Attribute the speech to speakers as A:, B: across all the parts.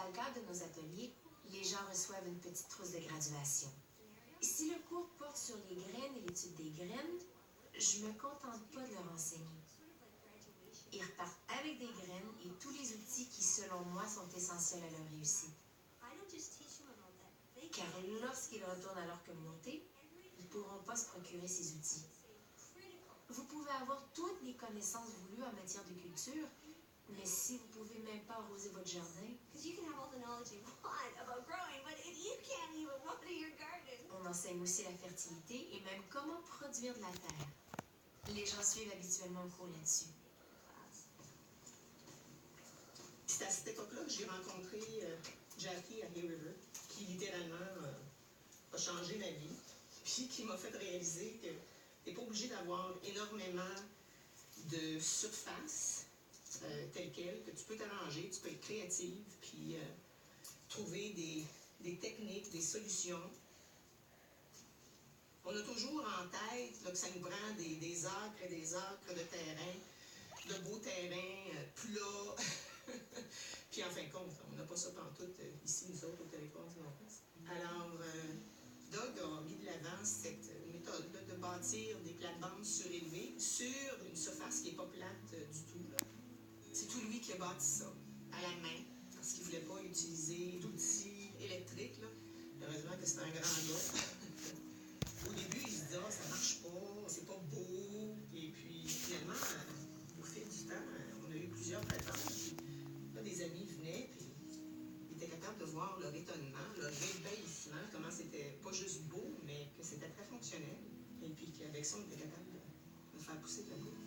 A: Dans le cadre de nos ateliers, les gens reçoivent une petite trousse de graduation. Si le cours porte sur les graines et l'étude des graines, je me contente pas de leur enseigner. Ils repartent avec des graines et tous les outils qui, selon moi, sont essentiels à leur réussite. Car lorsqu'ils retournent à leur communauté, ils ne pourront pas se procurer ces outils. Vous pouvez avoir toutes les connaissances voulues en matière de culture, mais si vous ne pouvez même pas arroser votre jardin, on enseigne aussi la fertilité et même comment produire de la terre. Les gens suivent habituellement le cours là-dessus.
B: C'est à cette époque-là que j'ai rencontré Jackie à Hay River, qui littéralement a changé ma vie, puis qui m'a fait réaliser que tu n'es pas obligé d'avoir énormément de surface telle quelle, que tu peux t'arranger, tu peux être créative, puis trouver des techniques, des solutions. On a toujours en tête là, que ça nous prend des acres et des acres de terrain, de beaux terrains plats. Puis en fin de compte, on n'a pas ça pantoute ici, nous autres, au territoire du Nord-Est. Alors, Doug a mis de l'avant cette méthode de bâtir des plates-bandes surélevées sur une surface qui n'est pas plate du tout. C'est tout lui qui a bâti ça, à la main, parce qu'il ne voulait pas utiliser d'outils électriques. Là. Heureusement que c'est un grand gars. Au début, il se dit « Ah, ça marche pas, c'est pas beau ». Et puis, finalement, au fil du temps, on a eu plusieurs prêtages. Là, des amis venaient, puis ils étaient capables de voir leur étonnement, leur ébahissement, comment c'était pas juste beau, mais que c'était très fonctionnel. Et puis qu'avec ça, on était capable de faire pousser de la bouffe.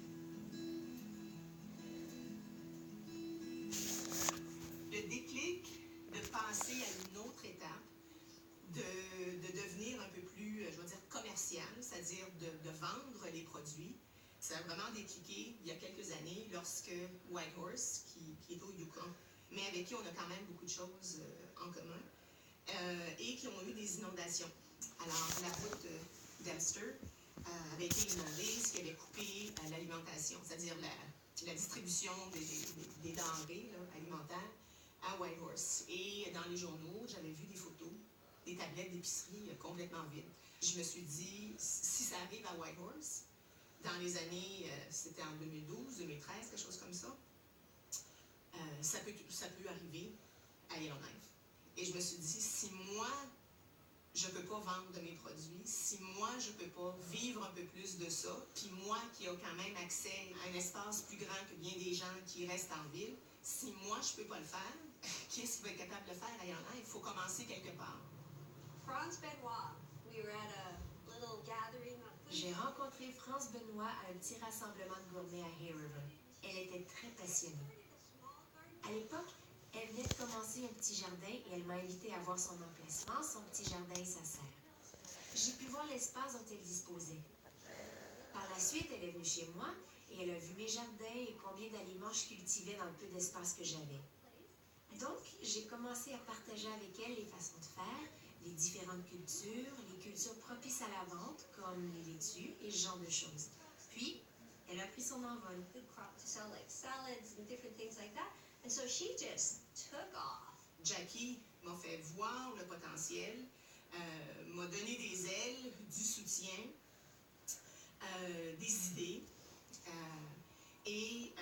B: Le déclic de passer à une autre étape, de devenir un peu plus, je vais dire, commercial, c'est-à-dire de vendre les produits. Ça a vraiment décliqué il y a quelques années lorsque Whitehorse, qui est au Yukon, mais avec qui on a quand même beaucoup de choses en commun, et qui ont eu des inondations. Alors, la route d'Elster avait été inondée, ce qui avait coupé l'alimentation, c'est-à-dire la distribution des denrées là, alimentaires à Whitehorse. Et dans les journaux, j'avais vu des photos, des tablettes d'épicerie complètement vides. Je me suis dit, si ça arrive à Whitehorse, dans les années, c'était en 2012, 2013, quelque chose comme ça, ça peut arriver à Yellowknife. Et je me suis dit, si moi, je ne peux pas vendre de mes produits, si moi, je ne peux pas vivre un peu plus de ça, puis moi qui ai quand même accès à un espace plus grand que bien des gens qui restent en ville, si moi, je ne peux pas le faire, qui est-ce qui va être capable de le faire à Yellowknife? Il faut commencer quelque part.
C: France Benoit, we were at a little gathering.
A: J'ai rencontré France Benoit à un petit rassemblement de gourmets à Hay River. Elle était très passionnée. À l'époque, elle venait de commencer un petit jardin et elle m'a invité à voir son emplacement, son petit jardin et sa serre. J'ai pu voir l'espace dont elle disposait. Par la suite, elle est venue chez moi et elle a vu mes jardins et combien d'aliments je cultivais dans le peu d'espace que j'avais. Donc, j'ai commencé à partager avec elle les façons de faire, les différentes cultures, les cultures propices à la vente, comme les laitues et ce genre de choses. Puis, elle a pris son envol.
C: Good crop to sell like salads and different things like that. And so she just took off.
B: Jackie m'a fait voir le potentiel, m'a donné des ailes, du soutien, des idées, et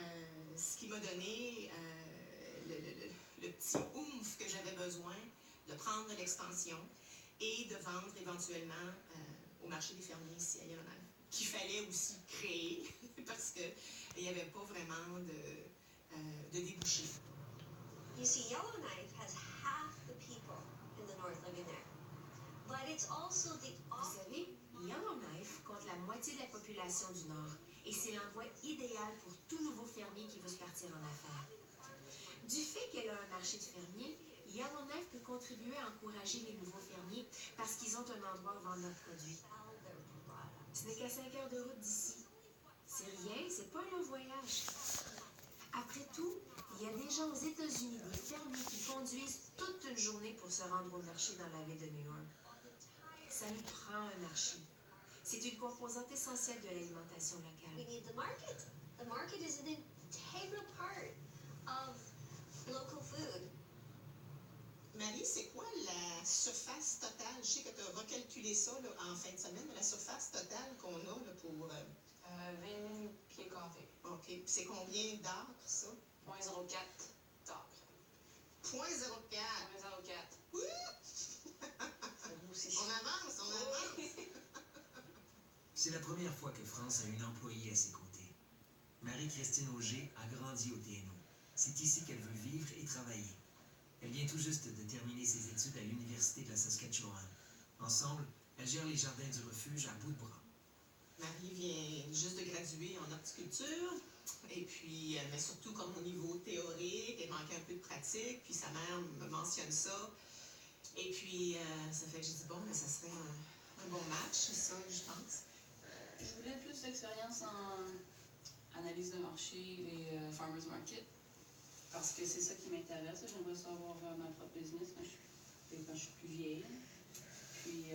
B: ce qui m'a donné le petit oomph que j'avais besoin de prendre l'expansion et de vendre éventuellement au marché des fermiers ici à Yellowknife, qu'il fallait aussi créer parce qu'il n'y avait pas vraiment de débouchés.
C: You see, Yellowknife has half the people in the north living there. But it's also the
A: Vous savez, Yellowknife compte la moitié de la population du Nord et c'est l'endroit idéal pour tout nouveau fermier qui veut se partir en affaires. Du fait qu'elle a un marché de fermiers, Yellowknife peut contribuer à encourager les nouveaux fermiers parce qu'ils ont un endroit où vendre leurs produits. Ce n'est qu'à 5 heures de route d'ici. C'est rien, c'est pas un long voyage. Après tout, il y a des gens aux États-Unis, des fermiers qui conduisent toute une journée pour se rendre au marché dans la ville de New York. Ça nous prend un marché. C'est une composante essentielle de l'alimentation locale.
C: we need the market. The market is an integral part of local food.
B: surface totale, je sais que tu as recalculé ça là, en fin de semaine, la surface totale qu'on a là, pour...
D: 20 000 pieds carrés.
B: OK. Puis c'est combien d'acres, ça?
D: 0,04 d'acre.
B: 0,04.
D: 0,04.
B: Ouh!
D: C'est beau aussi.
B: On avance, on avance.
E: C'est la première fois que France a une employée à ses côtés. Marie-Christine Auger a grandi au TNO. C'est ici qu'elle veut vivre et travailler. Elle vient tout juste de terminer ses études à l'Université de la Saskatchewan. Ensemble, elles gèrent les jardins du refuge à bout de bras.
B: Marie vient juste de graduer en horticulture. Et puis, mais surtout comme au niveau théorique, elle manquait un peu de pratique. Puis sa mère me mentionne ça. Et puis, ça fait que j'ai dit, bon, mais ça serait un bon match, c'est ça, je pense.
D: Je voulais plus d'expérience en analyse de marché et farmers market. Parce que c'est ça qui m'intéresse. J'aimerais savoir ma propre business quand je suis plus vieille. Puis,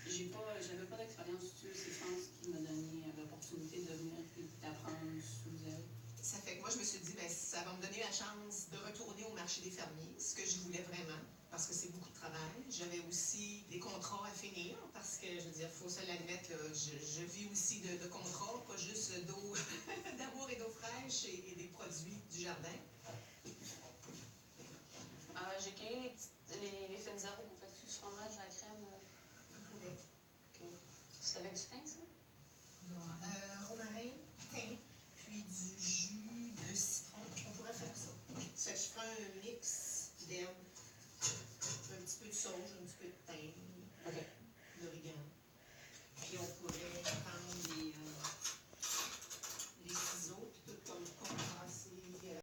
D: j'avais pas d'expérience dessus. C'est France qui m'a donné l'opportunité de venir et d'apprendre sous elle.
B: Ça fait que moi, je me suis dit, ben, ça va me donner la chance de retourner au marché des fermiers, ce que je voulais vraiment, parce que c'est beaucoup de travail. J'avais aussi des contrats à finir, parce que, je veux dire, il faut se l'admettre, je vis aussi de contrats, pas juste d'eau, d'amour et d'eau fraîche et